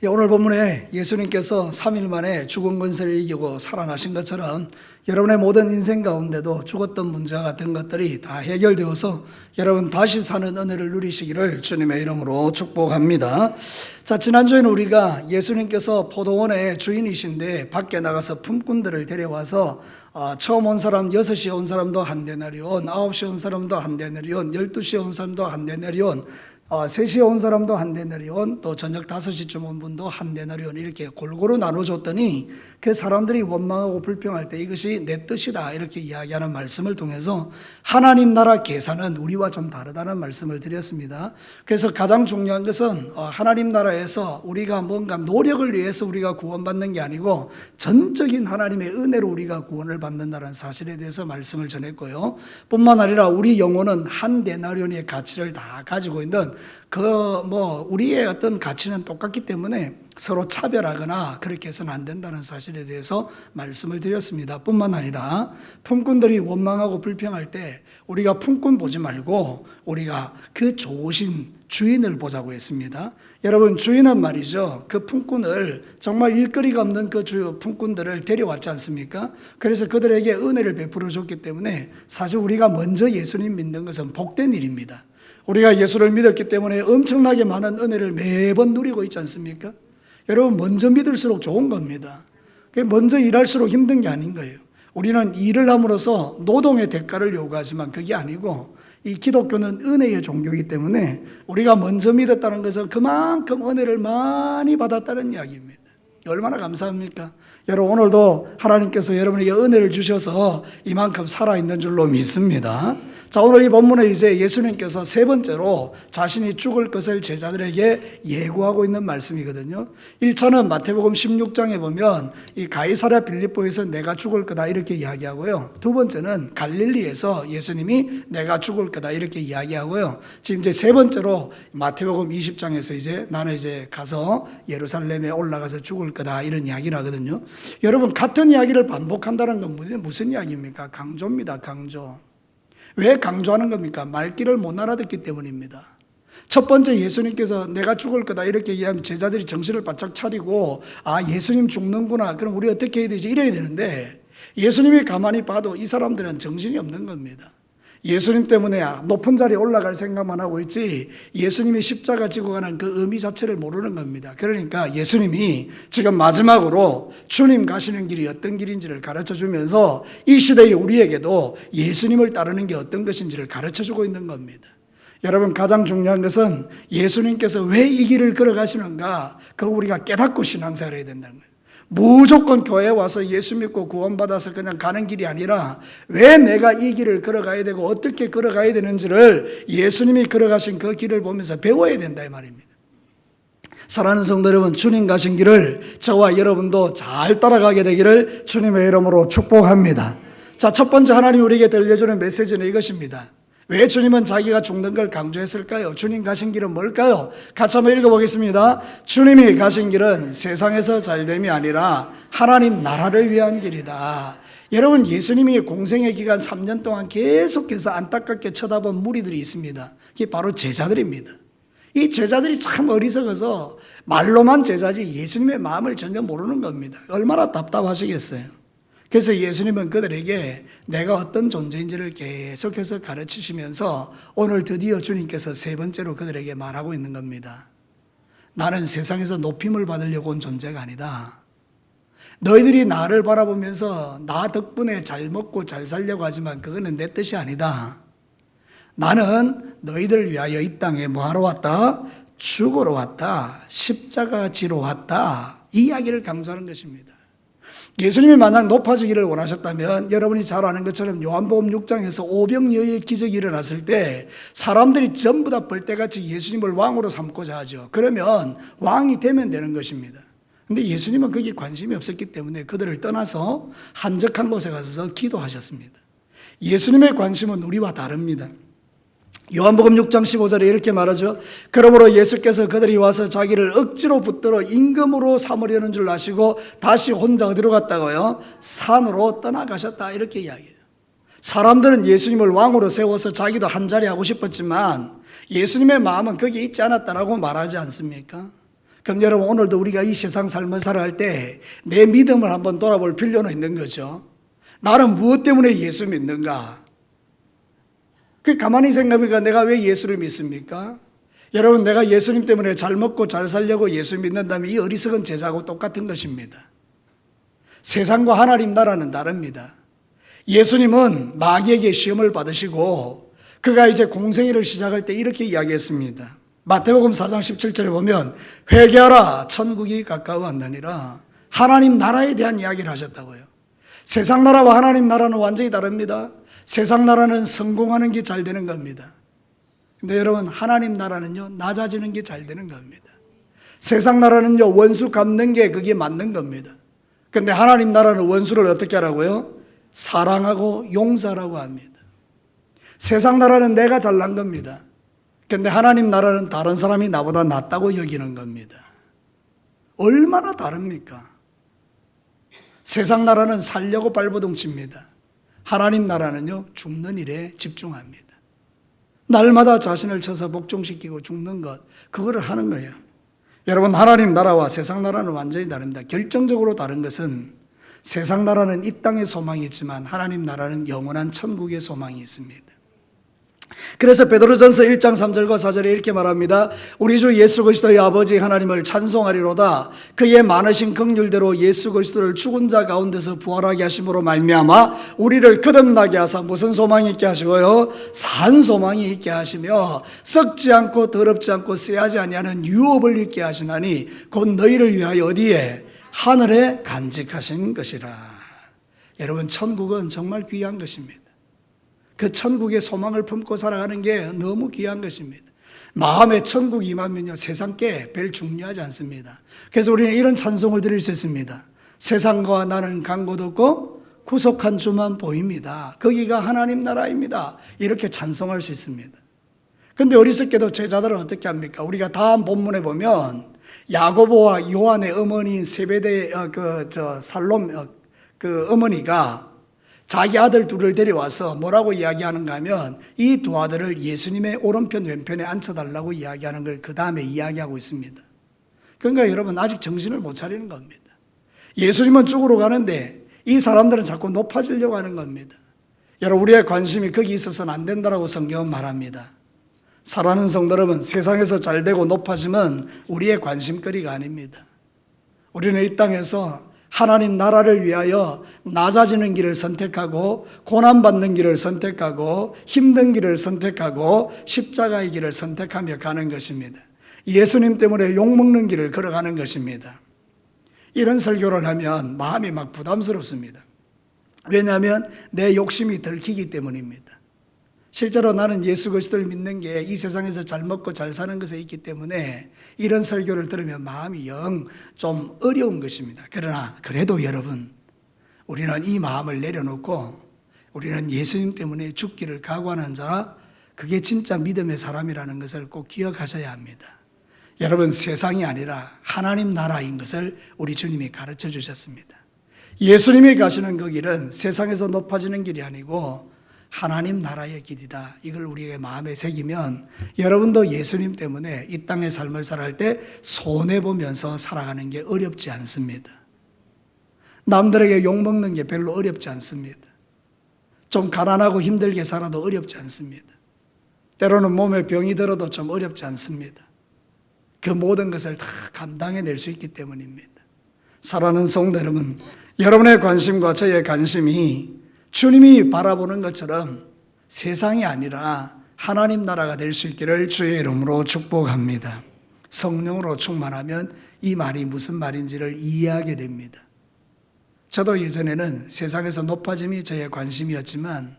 오늘 본문에 예수님께서 3일 만에 죽은 권세를 이기고 살아나신 것처럼 여러분의 모든 인생 가운데도 죽었던 문제와 같은 것들이 다 해결되어서 여러분 다시 사는 은혜를 누리시기를 주님의 이름으로 축복합니다. 자, 지난주에는 우리가 예수님께서 포도원의 주인이신데 밖에 나가서 품꾼들을 데려와서 처음 온 사람 6시에 온 사람도 한 데나리온, 9시에 온 사람도 한 데나리온, 12시에 온 사람도 한 데나리온, 3시에 온 사람도 한 데나리온, 또 저녁 5시쯤 온 분도 한 데나리온, 이렇게 골고루 나눠줬더니 그 사람들이 원망하고 불평할 때 이것이 내 뜻이다 이렇게 이야기하는 말씀을 통해서 하나님 나라 계산은 우리와 좀 다르다는 말씀을 드렸습니다. 그래서 가장 중요한 것은 하나님 나라에서 우리가 뭔가 노력을 위해서 우리가 구원받는 게 아니고 전적인 하나님의 은혜로 우리가 구원을 받는다는 사실에 대해서 말씀을 전했고요. 뿐만 아니라 우리 영혼은 한 데나리온의 가치를 다 가지고 있는 우리의 어떤 가치는 똑같기 때문에 서로 차별하거나 그렇게 해서는 안 된다는 사실에 대해서 말씀을 드렸습니다. 뿐만 아니라 품꾼들이 원망하고 불평할 때 우리가 품꾼 보지 말고 우리가 그 좋으신 주인을 보자고 했습니다. 여러분, 주인은 말이죠, 그 품꾼을 정말 일거리가 없는 그 품꾼들을 데려왔지 않습니까? 그래서 그들에게 은혜를 베풀어 줬기 때문에 사실 우리가 먼저 예수님 믿는 것은 복된 일입니다. 우리가 예수를 믿었기 때문에 엄청나게 많은 은혜를 매번 누리고 있지 않습니까? 여러분, 먼저 믿을수록 좋은 겁니다. 먼저 일할수록 힘든 게 아닌 거예요. 우리는 일을 함으로써 노동의 대가를 요구하지만 그게 아니고 이 기독교는 은혜의 종교이기 때문에 우리가 먼저 믿었다는 것은 그만큼 은혜를 많이 받았다는 이야기입니다. 얼마나 감사합니까? 여러분, 오늘도 하나님께서 여러분에게 은혜를 주셔서 이만큼 살아있는 줄로 믿습니다. 자, 오늘 이 본문에 이제 예수님께서 세 번째로 자신이 죽을 것을 제자들에게 예고하고 있는 말씀이거든요. 1차는 마태복음 16장에 보면 이 가이사랴 빌립보에서 내가 죽을 거다 이렇게 이야기하고요. 두 번째는 갈릴리에서 예수님이 내가 죽을 거다 이렇게 이야기하고요. 지금 이제 세 번째로 마태복음 20장에서 이제 나는 이제 가서 예루살렘에 올라가서 죽을 거다 이런 이야기를 하거든요. 여러분, 같은 이야기를 반복한다는 건 무슨 이야기입니까? 강조입니다. 강조. 왜 강조하는 겁니까? 말귀를 못 알아듣기 때문입니다. 첫 번째, 예수님께서 내가 죽을 거다 이렇게 얘기하면 제자들이 정신을 바짝 차리고 예수님 죽는구나, 그럼 우리 어떻게 해야 되지 이래야 되는데 예수님이 가만히 봐도 이 사람들은 정신이 없는 겁니다. 예수님 때문에 높은 자리에 올라갈 생각만 하고 있지 예수님이 십자가 지고 가는 그 의미 자체를 모르는 겁니다. 그러니까 예수님이 지금 마지막으로 주님 가시는 길이 어떤 길인지를 가르쳐 주면서 이 시대의 우리에게도 예수님을 따르는 게 어떤 것인지를 가르쳐 주고 있는 겁니다. 여러분, 가장 중요한 것은 예수님께서 왜 이 길을 걸어가시는가, 그거 우리가 깨닫고 신앙생활을 해야 된다는 거예요. 무조건 교회에 와서 예수 믿고 구원받아서 그냥 가는 길이 아니라 왜 내가 이 길을 걸어가야 되고 어떻게 걸어가야 되는지를 예수님이 걸어가신 그 길을 보면서 배워야 된다 이 말입니다. 사랑하는 성도 여러분, 주님 가신 길을 저와 여러분도 잘 따라가게 되기를 주님의 이름으로 축복합니다. 자, 첫 번째 하나님이 우리에게 들려주는 메시지는 이것입니다. 왜 주님은 자기가 죽는 걸 강조했을까요? 주님 가신 길은 뭘까요? 같이 한번 읽어보겠습니다. 주님이 가신 길은 세상에서 잘됨이 아니라 하나님 나라를 위한 길이다. 여러분, 예수님이 공생의 기간 3년 동안 계속해서 안타깝게 쳐다본 무리들이 있습니다. 그게 바로 제자들입니다. 이 제자들이 참 어리석어서 말로만 제자지 예수님의 마음을 전혀 모르는 겁니다. 얼마나 답답하시겠어요. 그래서 예수님은 그들에게 내가 어떤 존재인지를 계속해서 가르치시면서 오늘 드디어 주님께서 세 번째로 그들에게 말하고 있는 겁니다. 나는 세상에서 높임을 받으려고 온 존재가 아니다. 너희들이 나를 바라보면서 나 덕분에 잘 먹고 잘 살려고 하지만 그거는 내 뜻이 아니다. 나는 너희들을 위하여 이 땅에 뭐하러 왔다? 죽으러 왔다. 십자가 지러 왔다. 이 이야기를 강조하는 것입니다. 예수님이 만약 높아지기를 원하셨다면 여러분이 잘 아는 것처럼 요한복음 6장에서 오병이어의 기적이 일어났을 때 사람들이 전부 다 벌떼같이 예수님을 왕으로 삼고자 하죠. 그러면 왕이 되면 되는 것입니다. 그런데 예수님은 거기에 관심이 없었기 때문에 그들을 떠나서 한적한 곳에 가서 기도하셨습니다. 예수님의 관심은 우리와 다릅니다. 요한복음 6장 15절에 이렇게 말하죠. 그러므로 예수께서 그들이 와서 자기를 억지로 붙들어 임금으로 삼으려는 줄 아시고 다시 혼자 어디로 갔다고요? 산으로 떠나가셨다 이렇게 이야기해요. 사람들은 예수님을 왕으로 세워서 자기도 한 자리 하고 싶었지만 예수님의 마음은 거기에 있지 않았다라고 말하지 않습니까? 그럼 여러분, 오늘도 우리가 이 세상 삶을 살아갈 때 내 믿음을 한번 돌아볼 필요는 있는 거죠. 나는 무엇 때문에 예수 믿는가? 가만히 생각해보니까 내가 왜 예수를 믿습니까? 여러분, 내가 예수님 때문에 잘 먹고 잘 살려고 예수 믿는다면 이 어리석은 제자하고 똑같은 것입니다. 세상과 하나님 나라는 다릅니다. 예수님은 마귀에게 시험을 받으시고 그가 이제 공생애를 시작할 때 이렇게 이야기했습니다. 마태복음 4장 17절에 보면 회개하라 천국이 가까워왔느니라. 하나님 나라에 대한 이야기를 하셨다고요. 세상 나라와 하나님 나라는 완전히 다릅니다. 세상 나라는 성공하는 게 잘 되는 겁니다. 근데 여러분, 하나님 나라는요, 낮아지는 게 잘 되는 겁니다. 세상 나라는요, 원수 갚는 게 그게 맞는 겁니다. 근데 하나님 나라는 원수를 어떻게 하라고요? 사랑하고 용서하라고 합니다. 세상 나라는 내가 잘난 겁니다. 근데 하나님 나라는 다른 사람이 나보다 낫다고 여기는 겁니다. 얼마나 다릅니까? 세상 나라는 살려고 발버둥 칩니다. 하나님 나라는요, 죽는 일에 집중합니다. 날마다 자신을 쳐서 복종시키고 죽는 것, 그거를 하는 거예요. 여러분, 하나님 나라와 세상 나라는 완전히 다릅니다. 결정적으로 다른 것은 세상 나라는 이 땅의 소망이 있지만 하나님 나라는 영원한 천국의 소망이 있습니다. 그래서 베드로전서 1장 3절과 4절에 이렇게 말합니다. 우리 주 예수 그리스도의 아버지 하나님을 찬송하리로다. 그의 많으신 긍휼대로 예수 그리스도를 죽은 자 가운데서 부활하게 하심으로 말미암아 우리를 거듭나게 하사 무슨 소망이 있게 하시고요? 산 소망이 있게 하시며 썩지 않고 더럽지 않고 쎄하지 아니하는 유업을 있게 하시나니 곧 너희를 위하여 어디에? 하늘에 간직하신 것이라. 여러분, 천국은 정말 귀한 것입니다. 그 천국의 소망을 품고 살아가는 게 너무 귀한 것입니다. 마음에 천국이 임하면요, 세상 게 별 중요하지 않습니다. 그래서 우리는 이런 찬송을 드릴 수 있습니다. 세상과 나는 간 곳 없고 구속한 주만 보입니다. 거기가 하나님 나라입니다. 이렇게 찬송할 수 있습니다. 그런데 어리석게도 제자들은 어떻게 합니까? 우리가 다음 본문에 보면 야고보와 요한의 어머니인 세베대 살롬 어머니가 자기 아들 둘을 데려와서 뭐라고 이야기하는가 하면 이 두 아들을 예수님의 오른편 왼편에 앉혀달라고 이야기하는 걸 그 다음에 이야기하고 있습니다. 그러니까 여러분, 아직 정신을 못 차리는 겁니다. 예수님은 죽으러 가는데 이 사람들은 자꾸 높아지려고 하는 겁니다. 여러분, 우리의 관심이 거기 있어서는 안 된다고 성경은 말합니다. 사랑하는 성도 여러분, 세상에서 잘되고 높아지면 우리의 관심거리가 아닙니다. 우리는 이 땅에서 하나님 나라를 위하여 낮아지는 길을 선택하고 고난받는 길을 선택하고 힘든 길을 선택하고 십자가의 길을 선택하며 가는 것입니다. 예수님 때문에 욕먹는 길을 걸어가는 것입니다. 이런 설교를 하면 마음이 막 부담스럽습니다. 왜냐하면 내 욕심이 들키기 때문입니다. 실제로 나는 예수 그리스도를 믿는 게 이 세상에서 잘 먹고 잘 사는 것에 있기 때문에 이런 설교를 들으면 마음이 영 좀 어려운 것입니다. 그러나 그래도 여러분, 우리는 이 마음을 내려놓고 우리는 예수님 때문에 죽기를 각오하는 자, 그게 진짜 믿음의 사람이라는 것을 꼭 기억하셔야 합니다. 여러분, 세상이 아니라 하나님 나라인 것을 우리 주님이 가르쳐 주셨습니다. 예수님이 가시는 그 길은 세상에서 높아지는 길이 아니고 하나님 나라의 길이다. 이걸 우리의 마음에 새기면 여러분도 예수님 때문에 이 땅의 삶을 살아갈 때 손해보면서 살아가는 게 어렵지 않습니다. 남들에게 욕먹는 게 별로 어렵지 않습니다. 좀 가난하고 힘들게 살아도 어렵지 않습니다. 때로는 몸에 병이 들어도 좀 어렵지 않습니다. 그 모든 것을 다 감당해낼 수 있기 때문입니다. 사랑하는 성도 여러분, 여러분의 관심과 저의 관심이 주님이 바라보는 것처럼 세상이 아니라 하나님 나라가 될 수 있기를 주의 이름으로 축복합니다. 성령으로 충만하면 이 말이 무슨 말인지를 이해하게 됩니다. 저도 예전에는 세상에서 높아짐이 저의 관심이었지만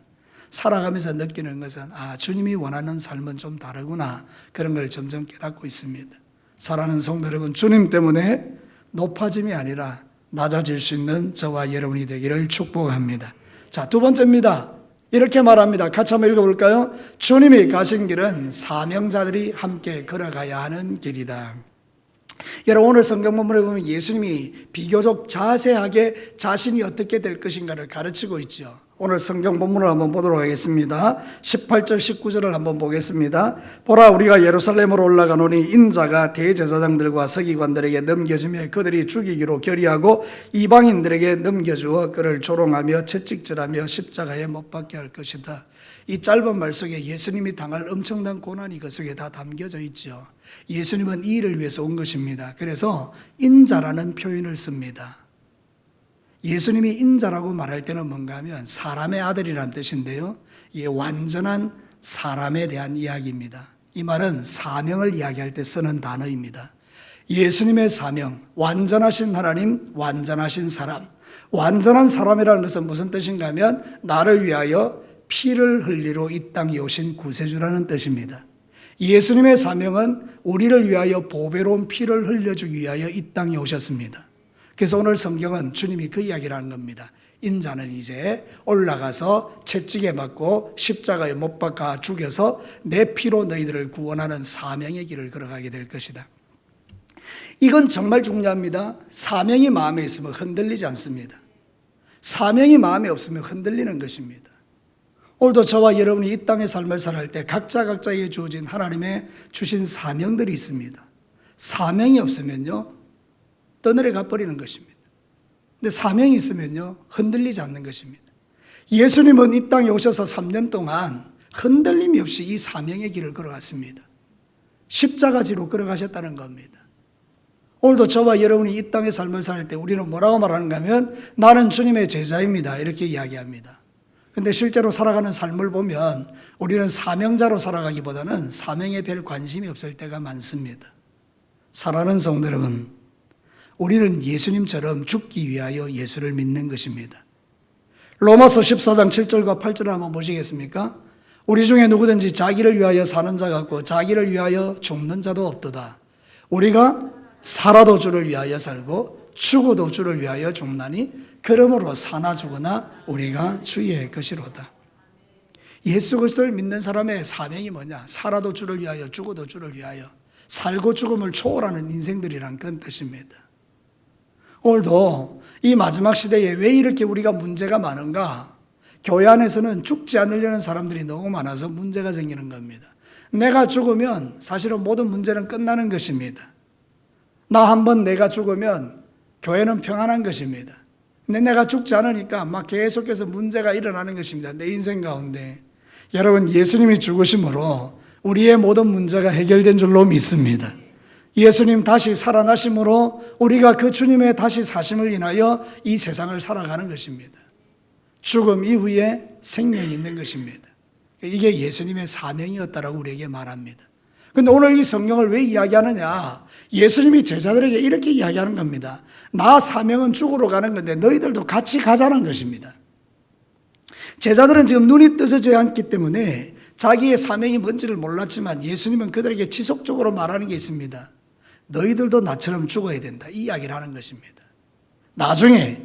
살아가면서 느끼는 것은 주님이 원하는 삶은 좀 다르구나, 그런 걸 점점 깨닫고 있습니다. 사랑하는 성도 여러분, 주님 때문에 높아짐이 아니라 낮아질 수 있는 저와 여러분이 되기를 축복합니다. 자, 두 번째입니다. 이렇게 말합니다. 같이 한번 읽어볼까요? 주님이 가신 길은 사명자들이 함께 걸어가야 하는 길이다. 여러분, 오늘 성경 본문에 보면 예수님이 비교적 자세하게 자신이 어떻게 될 것인가를 가르치고 있죠. 오늘 성경 본문을 한번 보도록 하겠습니다. 18절 19절을 한번 보겠습니다. 보라, 우리가 예루살렘으로 올라가노니 인자가 대제사장들과 서기관들에게 넘겨주며 그들이 죽이기로 결의하고 이방인들에게 넘겨주어 그를 조롱하며 채찍질하며 십자가에 못 박게 할 것이다. 이 짧은 말 속에 예수님이 당할 엄청난 고난이 그 속에 다 담겨져 있죠. 예수님은 이 일을 위해서 온 것입니다. 그래서 인자라는 표현을 씁니다. 예수님이 인자라고 말할 때는 뭔가 하면 사람의 아들이라는 뜻인데요, 이게 완전한 사람에 대한 이야기입니다. 이 말은 사명을 이야기할 때 쓰는 단어입니다. 예수님의 사명, 완전하신 하나님, 완전하신 사람. 완전한 사람이라는 것은 무슨 뜻인가 하면 나를 위하여 피를 흘리러 이 땅에 오신 구세주라는 뜻입니다. 예수님의 사명은 우리를 위하여 보배로운 피를 흘려주기 위하여 이 땅에 오셨습니다. 그래서 오늘 성경은 주님이 그 이야기를 하는 겁니다. 인자는 이제 올라가서 채찍에 맞고 십자가에 못 박아 죽여서 내 피로 너희들을 구원하는 사명의 길을 걸어가게 될 것이다. 이건 정말 중요합니다. 사명이 마음에 있으면 흔들리지 않습니다. 사명이 마음에 없으면 흔들리는 것입니다. 오늘도 저와 여러분이 이 땅의 삶을 살아갈 때 각자에게 주어진 하나님의 주신 사명들이 있습니다. 사명이 없으면요, 떠내려가 버리는 것입니다. 근데 사명이 있으면요, 흔들리지 않는 것입니다. 예수님은 이 땅에 오셔서 3년 동안 흔들림이 없이 이 사명의 길을 걸어갔습니다. 십자가지로 걸어가셨다는 겁니다. 오늘도 저와 여러분이 이 땅의 삶을 살 때 우리는 뭐라고 말하는가 하면 나는 주님의 제자입니다, 이렇게 이야기합니다. 근데 실제로 살아가는 삶을 보면 우리는 사명자로 살아가기보다는 사명에 별 관심이 없을 때가 많습니다. 사랑하는 성도 여러분, 우리는 예수님처럼 죽기 위하여 예수를 믿는 것입니다. 로마서 14장 7절과 8절을 한번 보시겠습니까? 우리 중에 누구든지 자기를 위하여 사는 자가 없고 자기를 위하여 죽는 자도 없도다. 우리가 살아도 주를 위하여 살고 죽어도 주를 위하여 죽나니 그러므로 사나 죽으나 우리가 주의 것이로다. 예수 그리스도를 믿는 사람의 사명이 뭐냐? 살아도 주를 위하여 죽어도 주를 위하여 살고 죽음을 초월하는 인생들이란 그런 뜻입니다. 오늘도 이 마지막 시대에 왜 이렇게 우리가 문제가 많은가? 교회 안에서는 죽지 않으려는 사람들이 너무 많아서 문제가 생기는 겁니다. 내가 죽으면 사실은 모든 문제는 끝나는 것입니다. 나 한번 내가 죽으면 교회는 평안한 것입니다. 근데 내가 죽지 않으니까 막 계속해서 문제가 일어나는 것입니다. 내 인생 가운데. 여러분, 예수님이 죽으심으로 우리의 모든 문제가 해결된 줄로 믿습니다. 예수님 다시 살아나심으로 우리가 그 주님의 다시 사심을 인하여 이 세상을 살아가는 것입니다. 죽음 이후에 생명이 있는 것입니다. 이게 예수님의 사명이었다라고 우리에게 말합니다. 그런데 오늘 이 성경을 왜 이야기하느냐? 예수님이 제자들에게 이렇게 이야기하는 겁니다. 나 사명은 죽으러 가는 건데 너희들도 같이 가자는 것입니다. 제자들은 지금 눈이 뜨지 않기 때문에 자기의 사명이 뭔지를 몰랐지만 예수님은 그들에게 지속적으로 말하는 게 있습니다. 너희들도 나처럼 죽어야 된다, 이 이야기를 하는 것입니다. 나중에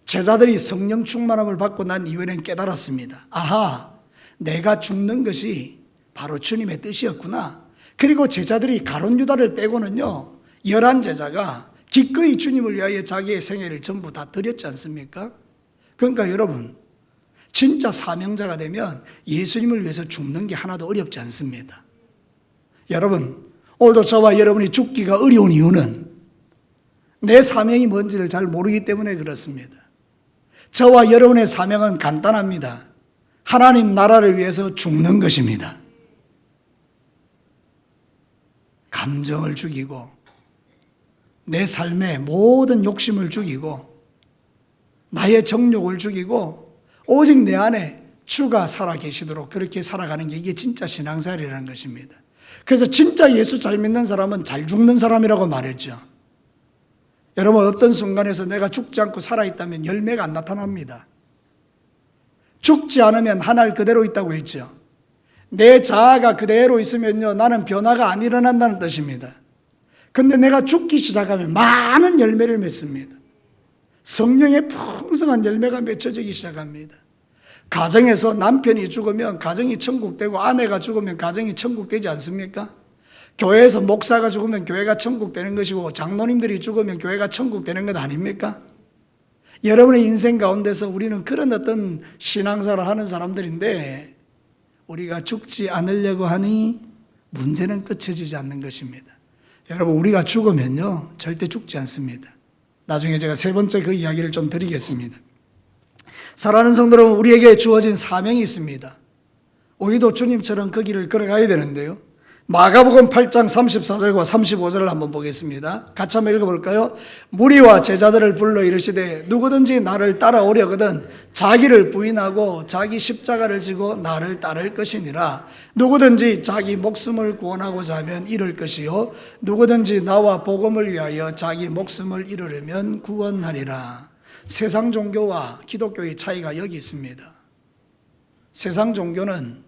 제자들이 성령 충만함을 받고 난 이후에는 깨달았습니다. 아하, 내가 죽는 것이 바로 주님의 뜻이었구나. 그리고 제자들이 가룟 유다를 빼고는요, 11제자가 기꺼이 주님을 위하여 자기의 생애를 전부 다 드렸지 않습니까? 그러니까 여러분, 진짜 사명자가 되면 예수님을 위해서 죽는 게 하나도 어렵지 않습니다. 여러분, 오늘도 저와 여러분이 죽기가 어려운 이유는 내 사명이 뭔지를 잘 모르기 때문에 그렇습니다. 저와 여러분의 사명은 간단합니다. 하나님 나라를 위해서 죽는 것입니다. 감정을 죽이고 내 삶의 모든 욕심을 죽이고 나의 정욕을 죽이고 오직 내 안에 주가 살아계시도록 그렇게 살아가는 게 이게 진짜 신앙생활이라는 것입니다. 그래서 진짜 예수 잘 믿는 사람은 잘 죽는 사람이라고 말했죠. 여러분, 어떤 순간에서 내가 죽지 않고 살아있다면 열매가 안 나타납니다. 죽지 않으면 하늘 그대로 있다고 했죠. 내 자아가 그대로 있으면요, 나는 변화가 안 일어난다는 뜻입니다. 그런데 내가 죽기 시작하면 많은 열매를 맺습니다. 성령의 풍성한 열매가 맺혀지기 시작합니다. 가정에서 남편이 죽으면 가정이 천국되고 아내가 죽으면 가정이 천국되지 않습니까? 교회에서 목사가 죽으면 교회가 천국되는 것이고 장로님들이 죽으면 교회가 천국되는 것 아닙니까? 여러분의 인생 가운데서 우리는 그런 어떤 신앙생활을 하는 사람들인데 우리가 죽지 않으려고 하니 문제는 끝쳐지지 않는 것입니다. 여러분, 우리가 죽으면요 절대 죽지 않습니다. 나중에 제가 세 번째 그 이야기를 좀 드리겠습니다. 사랑하는 성도 여러분, 우리에게 주어진 사명이 있습니다. 우리도 주님처럼 그 길을 걸어가야 되는데요. 마가복음 8장 34절과 35절을 한번 보겠습니다. 같이 한번 읽어볼까요? 무리와 제자들을 불러 이르시되 누구든지 나를 따라오려거든 자기를 부인하고 자기 십자가를 지고 나를 따를 것이니라. 누구든지 자기 목숨을 구원하고자 하면 잃을 것이요 누구든지 나와 복음을 위하여 자기 목숨을 잃으려면 구원하리라. 세상 종교와 기독교의 차이가 여기 있습니다. 세상 종교는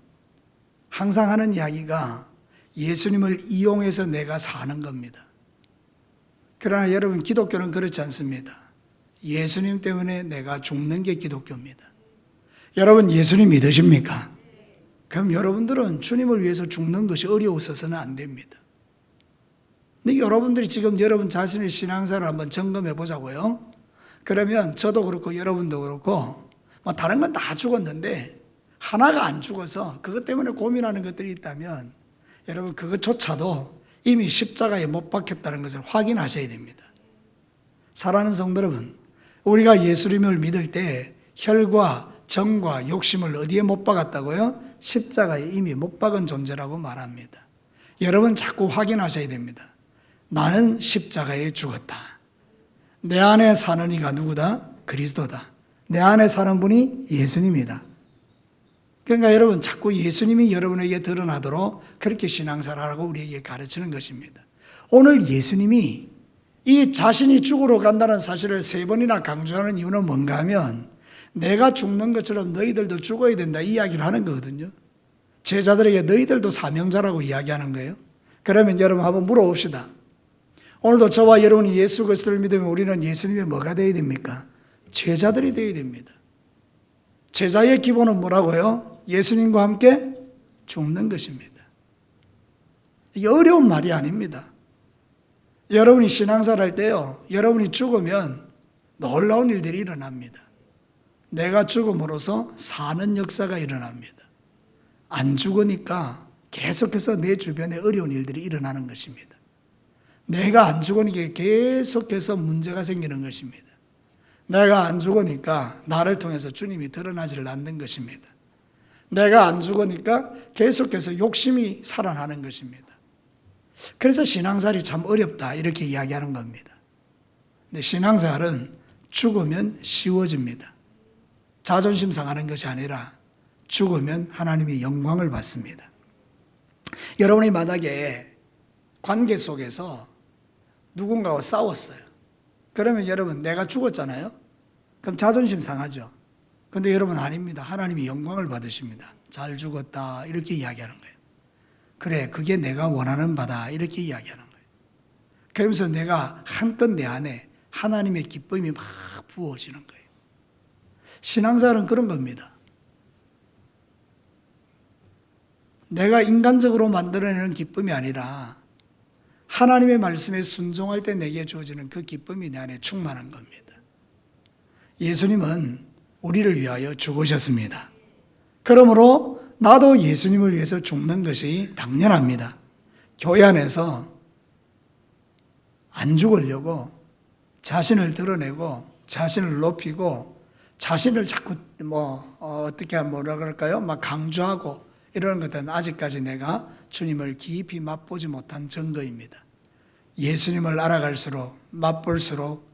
항상 하는 이야기가 예수님을 이용해서 내가 사는 겁니다. 그러나 여러분, 기독교는 그렇지 않습니다. 예수님 때문에 내가 죽는 게 기독교입니다. 여러분, 예수님 믿으십니까? 그럼 여러분들은 주님을 위해서 죽는 것이 어려우셔서는 안 됩니다. 근데 여러분들이 지금 여러분 자신의 신앙사를 한번 점검해 보자고요. 그러면 저도 그렇고 여러분도 그렇고 다른 건 다 죽었는데 하나가 안 죽어서 그것 때문에 고민하는 것들이 있다면 여러분, 그것조차도 이미 십자가에 못 박혔다는 것을 확인하셔야 됩니다. 사랑하는 성도 여러분, 우리가 예수님을 믿을 때 혈과 정과 욕심을 어디에 못 박았다고요? 십자가에 이미 못 박은 존재라고 말합니다. 여러분, 자꾸 확인하셔야 됩니다. 나는 십자가에 죽었다. 내 안에 사는 이가 누구다? 그리스도다. 내 안에 사는 분이 예수님이다. 그러니까 여러분, 자꾸 예수님이 여러분에게 드러나도록 그렇게 신앙생활하라고 우리에게 가르치는 것입니다. 오늘 예수님이 이 자신이 죽으러 간다는 사실을 3번이나 강조하는 이유는 뭔가 하면 내가 죽는 것처럼 너희들도 죽어야 된다 이 이야기를 하는 거거든요. 제자들에게 너희들도 사명자라고 이야기하는 거예요. 그러면 여러분 한번 물어봅시다. 오늘도 저와 여러분이 예수 그리스도를 믿으면 우리는 예수님의 뭐가 되어야 됩니까? 제자들이 되어야 됩니다. 제자의 기본은 뭐라고요? 예수님과 함께 죽는 것입니다. 이게 어려운 말이 아닙니다. 여러분이 신앙생활 할 때요, 여러분이 죽으면 놀라운 일들이 일어납니다. 내가 죽음으로써 사는 역사가 일어납니다. 안 죽으니까 계속해서 내 주변에 어려운 일들이 일어나는 것입니다. 내가 안 죽으니까 계속해서 문제가 생기는 것입니다. 내가 안 죽으니까 나를 통해서 주님이 드러나지를 않는 것입니다. 내가 안 죽으니까 계속해서 욕심이 살아나는 것입니다. 그래서 신앙생활이 참 어렵다 이렇게 이야기하는 겁니다. 근데 신앙생활은 죽으면 쉬워집니다. 자존심 상하는 것이 아니라 죽으면 하나님의 영광을 받습니다. 여러분이 만약에 관계 속에서 누군가와 싸웠어요. 그러면 여러분, 내가 죽었잖아요. 그럼 자존심 상하죠. 그런데 여러분, 아닙니다. 하나님이 영광을 받으십니다. 잘 죽었다 이렇게 이야기하는 거예요. 그래, 그게 내가 원하는 바다 이렇게 이야기하는 거예요. 그러면서 내가 한껏 내 안에 하나님의 기쁨이 막 부어지는 거예요. 신앙생활은 그런 겁니다. 내가 인간적으로 만들어내는 기쁨이 아니라 하나님의 말씀에 순종할 때 내게 주어지는 그 기쁨이 내 안에 충만한 겁니다. 예수님은 우리를 위하여 죽으셨습니다. 그러므로 나도 예수님을 위해서 죽는 것이 당연합니다. 교회 안에서 안 죽으려고 자신을 드러내고 자신을 높이고 자신을 자꾸 어떻게 뭐라 그럴까요? 막 강조하고 이런 것들은 아직까지 내가 주님을 깊이 맛보지 못한 증거입니다. 예수님을 알아갈수록 맛볼수록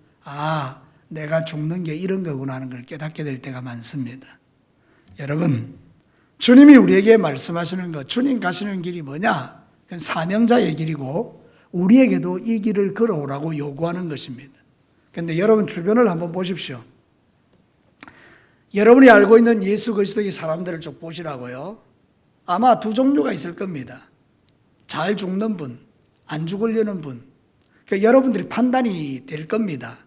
내가 죽는 게 이런 거구나 하는 걸 깨닫게 될 때가 많습니다. 여러분, 주님이 우리에게 말씀하시는 것, 주님 가시는 길이 뭐냐? 그건 사명자의 길이고 우리에게도 이 길을 걸어오라고 요구하는 것입니다. 그런데 여러분 주변을 한번 보십시오. 여러분이 알고 있는 예수 그리스도의 사람들을 쭉 보시라고요. 아마 두 종류가 있을 겁니다. 잘 죽는 분, 안 죽으려는 분. 그러니까 여러분들이 판단이 될 겁니다.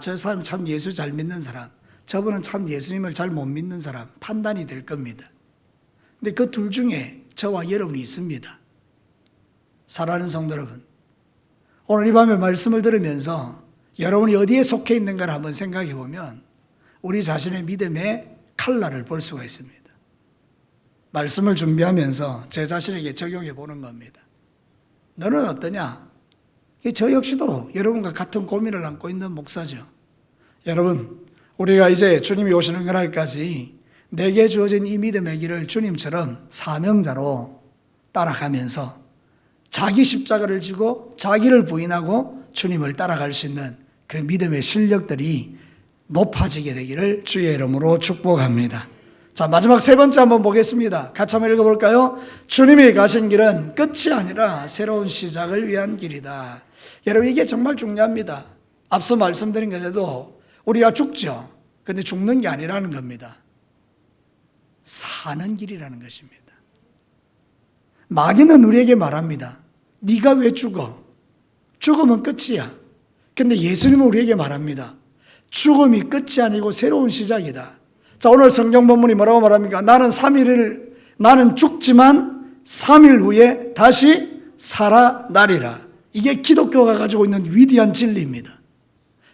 저 사람 참 예수 잘 믿는 사람, 저분은 참 예수님을 잘 못 믿는 사람, 판단이 될 겁니다. 근데 그 둘 중에 저와 여러분이 있습니다. 사랑하는 성도 여러분, 오늘 이 밤에 말씀을 들으면서 여러분이 어디에 속해 있는가를 한번 생각해 보면 우리 자신의 믿음의 칼날을 볼 수가 있습니다. 말씀을 준비하면서 제 자신에게 적용해 보는 겁니다. 너는 어떠냐? 저 역시도 여러분과 같은 고민을 안고 있는 목사죠. 여러분, 우리가 이제 주님이 오시는 그날까지 내게 주어진 이 믿음의 길을 주님처럼 사명자로 따라가면서 자기 십자가를 지고 자기를 부인하고 주님을 따라갈 수 있는 그 믿음의 실력들이 높아지게 되기를 주의 이름으로 축복합니다. 자, 마지막 세 번째 한번 보겠습니다. 같이 한번 읽어볼까요? 주님이 가신 길은 끝이 아니라 새로운 시작을 위한 길이다. 여러분, 이게 정말 중요합니다. 앞서 말씀드린 것에도 우리가 죽죠. 근데 죽는 게 아니라는 겁니다. 사는 길이라는 것입니다. 마귀는 우리에게 말합니다. 네가 왜 죽어? 죽으면 끝이야. 근데 예수님은 우리에게 말합니다. 죽음이 끝이 아니고 새로운 시작이다. 자, 오늘 성경 본문이 뭐라고 말합니까? 나는 죽지만 3일 후에 다시 살아나리라. 이게 기독교가 가지고 있는 위대한 진리입니다.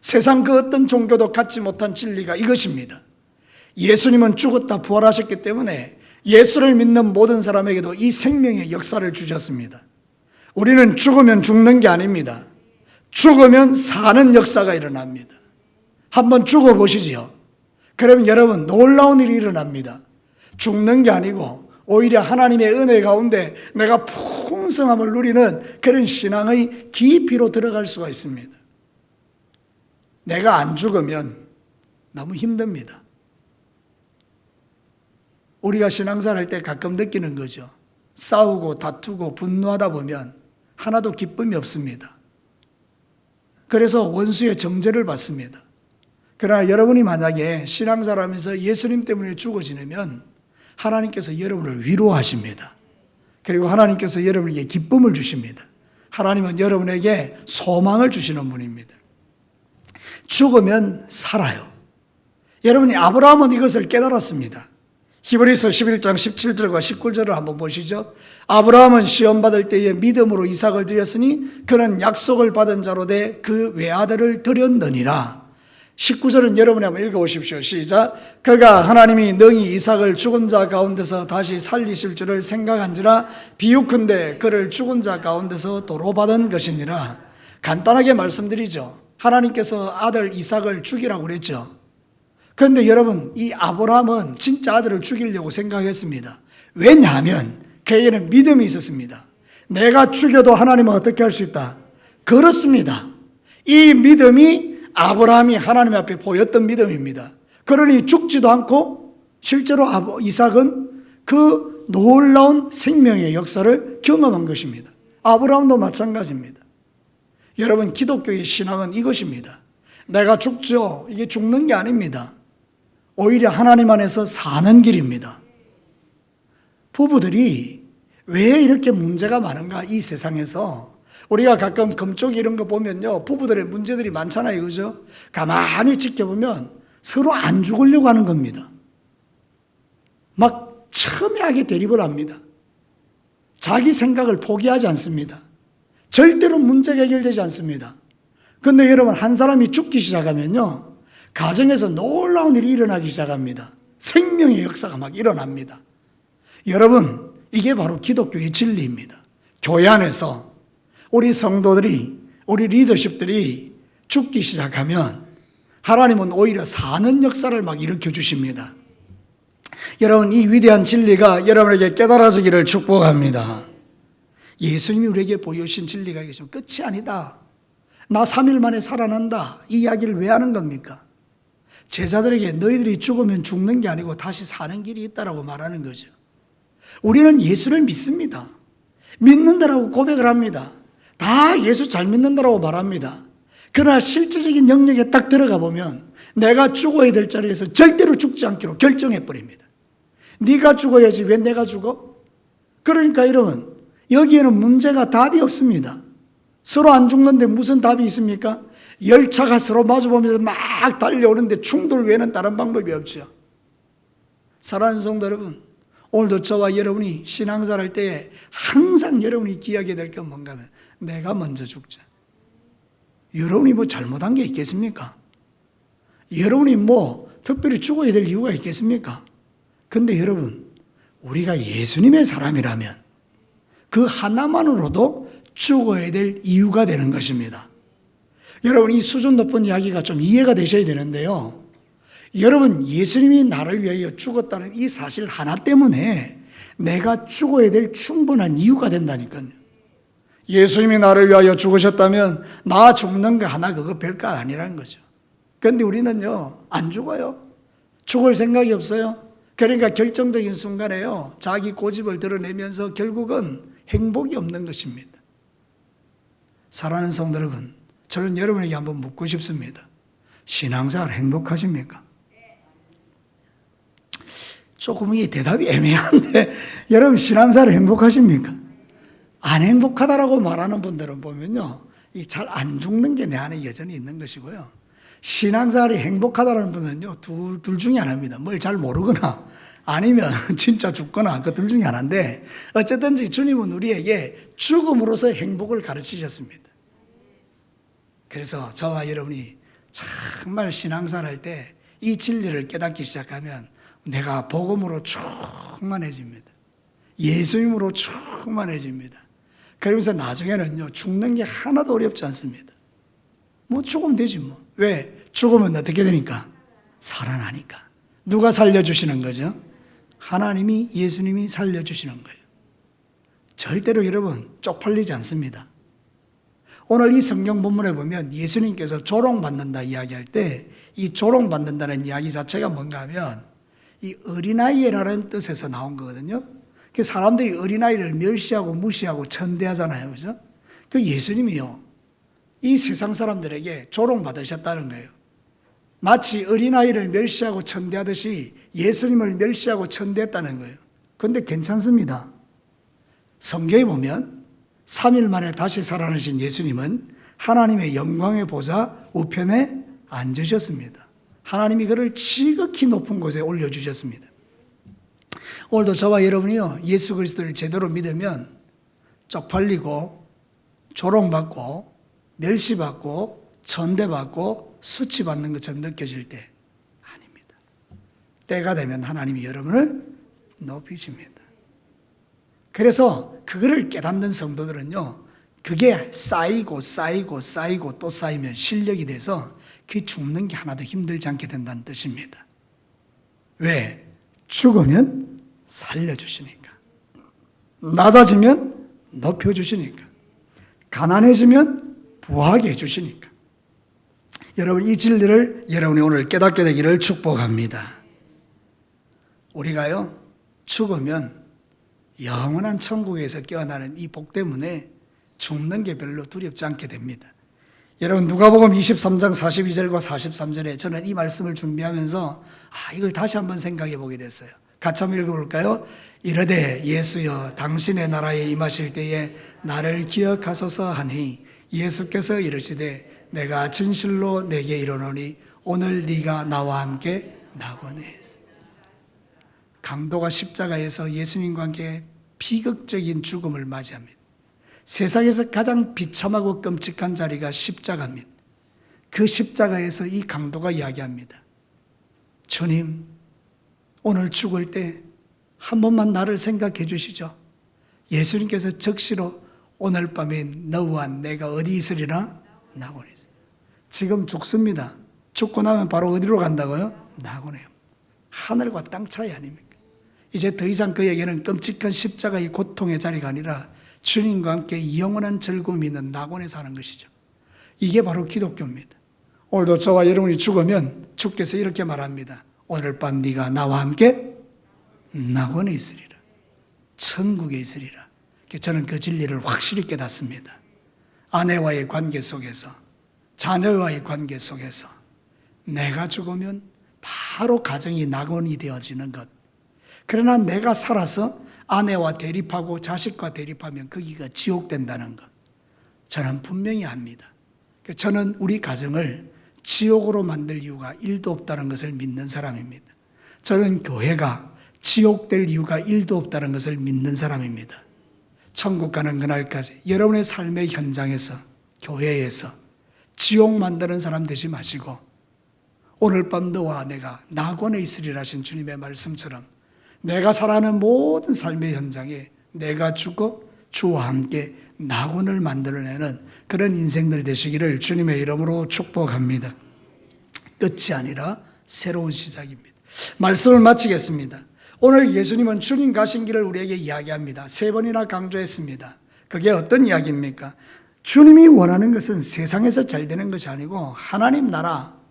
세상 그 어떤 종교도 갖지 못한 진리가 이것입니다. 예수님은 죽었다 부활하셨기 때문에 예수를 믿는 모든 사람에게도 이 생명의 역사를 주셨습니다. 우리는 죽으면 죽는 게 아닙니다. 죽으면 사는 역사가 일어납니다. 한번 죽어보시지요. 그러면 여러분, 놀라운 일이 일어납니다. 죽는 게 아니고 오히려 하나님의 은혜 가운데 내가 풍성함을 누리는 그런 신앙의 깊이로 들어갈 수가 있습니다. 내가 안 죽으면 너무 힘듭니다. 우리가 신앙생활 할 때 가끔 느끼는 거죠. 싸우고 다투고 분노하다 보면 하나도 기쁨이 없습니다. 그래서 원수의 정죄를 받습니다. 그러나 여러분이 만약에 신앙생활하면서 예수님 때문에 죽어 지내면 하나님께서 여러분을 위로하십니다. 그리고 하나님께서 여러분에게 기쁨을 주십니다. 하나님은 여러분에게 소망을 주시는 분입니다. 죽으면 살아요. 여러분이 아브라함은 이것을 깨달았습니다. 히브리서 11장 17절과 19절을 한번 보시죠. 아브라함은 시험받을 때에 믿음으로 이삭을 드렸으니 그는 약속을 받은 자로 돼 그 외아들을 드렸느니라. 19절은 여러분이 한번 읽어보십시오. 시작. 그가 하나님이 능히 이삭을 죽은 자 가운데서 다시 살리실 줄을 생각한지라 비유컨대 그를 죽은 자 가운데서 도로 받은 것이니라. 간단하게 말씀드리죠. 하나님께서 아들 이삭을 죽이라고 그랬죠. 그런데 여러분, 이 아브라함은 진짜 아들을 죽이려고 생각했습니다. 왜냐하면 그에게는 믿음이 있었습니다. 내가 죽여도 하나님은 어떻게 할 수 있다? 그렇습니다. 이 믿음이 아브라함이 하나님 앞에 보였던 믿음입니다. 그러니 죽지도 않고 실제로 이삭은 그 놀라운 생명의 역사를 경험한 것입니다. 아브라함도 마찬가지입니다. 여러분, 기독교의 신앙은 이것입니다. 내가 죽죠. 이게 죽는 게 아닙니다. 오히려 하나님 안에서 사는 길입니다. 부부들이 왜 이렇게 문제가 많은가, 이 세상에서. 우리가 가끔 금쪽 이런 거 보면요, 부부들의 문제들이 많잖아요. 그죠? 가만히 지켜보면 서로 안 죽으려고 하는 겁니다. 막 첨예하게 대립을 합니다. 자기 생각을 포기하지 않습니다. 절대로 문제가 해결되지 않습니다. 그런데 여러분, 한 사람이 죽기 시작하면요, 가정에서 놀라운 일이 일어나기 시작합니다. 생명의 역사가 막 일어납니다. 여러분, 이게 바로 기독교의 진리입니다. 교회 안에서 우리 성도들이, 우리 리더십들이 죽기 시작하면 하나님은 오히려 사는 역사를 막 일으켜 주십니다. 여러분, 이 위대한 진리가 여러분에게 깨달아지기를 축복합니다. 예수님이 우리에게 보여주신 진리가 이게 좀 끝이 아니다. 나 3일 만에 살아난다. 이 이야기를 왜 하는 겁니까? 제자들에게 너희들이 죽으면 죽는 게 아니고 다시 사는 길이 있다라고 말하는 거죠. 우리는 예수를 믿습니다. 믿는다라고 고백을 합니다. 다 예수 잘 믿는다라고 말합니다. 그러나 실질적인 영역에 딱 들어가 보면 내가 죽어야 될 자리에서 절대로 죽지 않기로 결정해 버립니다. 네가 죽어야지 왜 내가 죽어? 그러니까 여러분, 여기에는 문제가 답이 없습니다. 서로 안 죽는데 무슨 답이 있습니까? 열차가 서로 마주보면서 막 달려오는데 충돌 외에는 다른 방법이 없죠. 사랑하는 성도 여러분, 오늘도 저와 여러분이 신앙생활 할 때에 항상 여러분이 기억해야 될 건 뭔가 하면 내가 먼저 죽자. 여러분이 뭐 잘못한 게 있겠습니까? 여러분이 뭐 특별히 죽어야 될 이유가 있겠습니까? 근데 여러분, 우리가 예수님의 사람이라면 그 하나만으로도 죽어야 될 이유가 되는 것입니다. 여러분, 이 수준 높은 이야기가 좀 이해가 되셔야 되는데요. 여러분, 예수님이 나를 위하여 죽었다는 이 사실 하나 때문에 내가 죽어야 될 충분한 이유가 된다니까요. 예수님이 나를 위하여 죽으셨다면 나 죽는 거 하나 그거 별거 아니라는 거죠. 그런데 우리는요, 안 죽어요. 죽을 생각이 없어요. 그러니까 결정적인 순간에요, 자기 고집을 드러내면서 결국은 행복이 없는 것입니다. 사랑하는 성도 여러분, 저는 여러분에게 한번 묻고 싶습니다. 신앙생활 행복하십니까? 조금 이 대답이 애매한데 여러분, 신앙생활 행복하십니까? 안 행복하다라고 말하는 분들은 보면요, 이 잘 안 죽는 게 내 안에 여전히 있는 것이고요. 신앙생활이 행복하다는 분은요, 둘 중에 하나입니다. 뭘 잘 모르거나 아니면 진짜 죽거나 그 둘 중에 하나인데, 어쨌든지 주님은 우리에게 죽음으로써 행복을 가르치셨습니다. 그래서 저와 여러분이 정말 신앙생활 할 때 이 진리를 깨닫기 시작하면 내가 복음으로 충만해집니다. 예수님으로 충만해집니다. 그러면서 나중에는요, 죽는 게 하나도 어렵지 않습니다. 뭐 죽으면 되지 뭐. 왜? 죽으면 어떻게 되니까? 살아나니까. 누가 살려주시는 거죠? 하나님이, 예수님이 살려주시는 거예요. 절대로 여러분 쪽팔리지 않습니다. 오늘 이 성경 본문에 보면 예수님께서 조롱받는다 이야기할 때 이 조롱받는다는 이야기 자체가 뭔가 하면 이 어린아이라는 뜻에서 나온 거거든요. 그 사람들이 어린아이를 멸시하고 무시하고 천대하잖아요. 그죠? 그 예수님이요, 이 세상 사람들에게 조롱받으셨다는 거예요. 마치 어린아이를 멸시하고 천대하듯이 예수님을 멸시하고 천대했다는 거예요. 그런데 괜찮습니다. 성경에 보면 3일 만에 다시 살아나신 예수님은 하나님의 영광의 보좌 우편에 앉으셨습니다. 하나님이 그를 지극히 높은 곳에 올려주셨습니다. 오늘도 저와 여러분이요, 예수 그리스도를 제대로 믿으면 쪽팔리고 조롱받고 멸시받고 천대받고 수치받는 것처럼 느껴질 때 아닙니다. 때가 되면 하나님이 여러분을 높이십니다. 그래서 그거를 깨닫는 성도들은요, 그게 쌓이고 또 쌓이면 실력이 돼서 그 죽는 게 하나도 힘들지 않게 된다는 뜻입니다. 왜? 죽으면 살려주시니까, 낮아지면 높여주시니까, 가난해지면 부하게 해주시니까. 여러분, 이 진리를 여러분이 오늘 깨닫게 되기를 축복합니다. 우리가요, 죽으면 영원한 천국에서 깨어나는 이 복 때문에 죽는 게 별로 두렵지 않게 됩니다. 여러분, 누가복음 23장 42절과 43절에 저는 이 말씀을 준비하면서 이걸 다시 한번 생각해 보게 됐어요. 같이 한번 읽어볼까요? 이르되 예수여 당신의 나라에 임하실 때에 나를 기억하소서 하니 예수께서 이르시되 내가 진실로 내게 이르노니 오늘 네가 나와 함께 낙원에. 강도가 십자가에서 예수님과 함께 비극적인 죽음을 맞이합니다. 세상에서 가장 비참하고 끔찍한 자리가 십자가입니다. 그 십자가에서 이 강도가 이야기합니다. 주님, 오늘 죽을 때 한 번만 나를 생각해 주시죠. 예수님께서 적시로 오늘 밤에 너와 내가 어디 있으리라? 낙원에 있어요. 지금 죽습니다. 죽고 나면 바로 어디로 간다고요? 낙원에요. 하늘과 땅 차이 아닙니까? 이제 더 이상 그에게는 끔찍한 십자가의 고통의 자리가 아니라 주님과 함께 영원한 즐거움이 있는 낙원에 사는 것이죠. 이게 바로 기독교입니다. 오늘도 저와 여러분이 죽으면 주께서 이렇게 말합니다. 오늘 밤 네가 나와 함께 낙원에 있으리라. 천국에 있으리라. 저는 그 진리를 확실히 깨닫습니다. 아내와의 관계 속에서, 자녀와의 관계 속에서 내가 죽으면 바로 가정이 낙원이 되어지는 것. 그러나 내가 살아서 아내와 대립하고 자식과 대립하면 거기가 지옥 된다는 것, 저는 분명히 압니다. 저는 우리 가정을 지옥으로 만들 이유가 1도 없다는 것을 믿는 사람입니다. 저는 교회가 지옥될 이유가 1도 없다는 것을 믿는 사람입니다. 천국 가는 그날까지 여러분의 삶의 현장에서, 교회에서 지옥 만드는 사람 되지 마시고 오늘 밤 너와 내가 낙원에 있으리라 하신 주님의 말씀처럼 내가 살아가는 모든 삶의 현장에 내가 죽고 주와 함께 낙원을 만들어내는 그런 인생들 되시기를 주님의 이름으로 축복합니다. 끝이 아니라 새로운 시작입니다. 말씀을 마치겠습니다. 오늘 예수님은 주님 가신 길을 우리에게 이야기합니다. 3번이나 강조했습니다. 그게 어떤 이야기입니까? 주님이 원하는 것은 세상에서 잘 되는 것이 아니고 하나님 나라,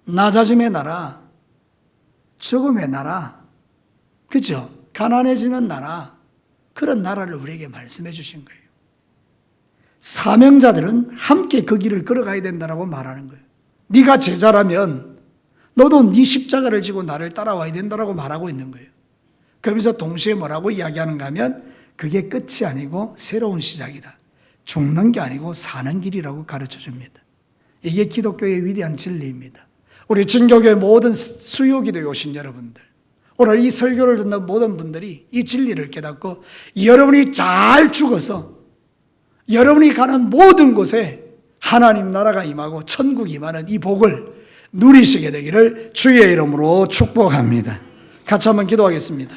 낮아짐의 나라, 죽음의 나라, 그죠? 가난해지는 나라, 그런 나라를 우리에게 말씀해 주신 거예요. 사명자들은 함께 그 길을 걸어가야 된다고 말하는 거예요. 네가 제자라면 너도 네 십자가를 지고 나를 따라와야 된다고 말하고 있는 거예요. 그러면서 동시에 뭐라고 이야기하는가 하면 그게 끝이 아니고 새로운 시작이다. 죽는 게 아니고 사는 길이라고 가르쳐 줍니다. 이게 기독교의 위대한 진리입니다. 우리 진교교의 모든 수요기도에 오신 여러분들, 오늘 이 설교를 듣는 모든 분들이 이 진리를 깨닫고 여러분이 잘 죽어서 여러분이 가는 모든 곳에 하나님 나라가 임하고 천국이 임하는 이 복을 누리시게 되기를 주의 이름으로 축복합니다. 같이 한번 기도하겠습니다.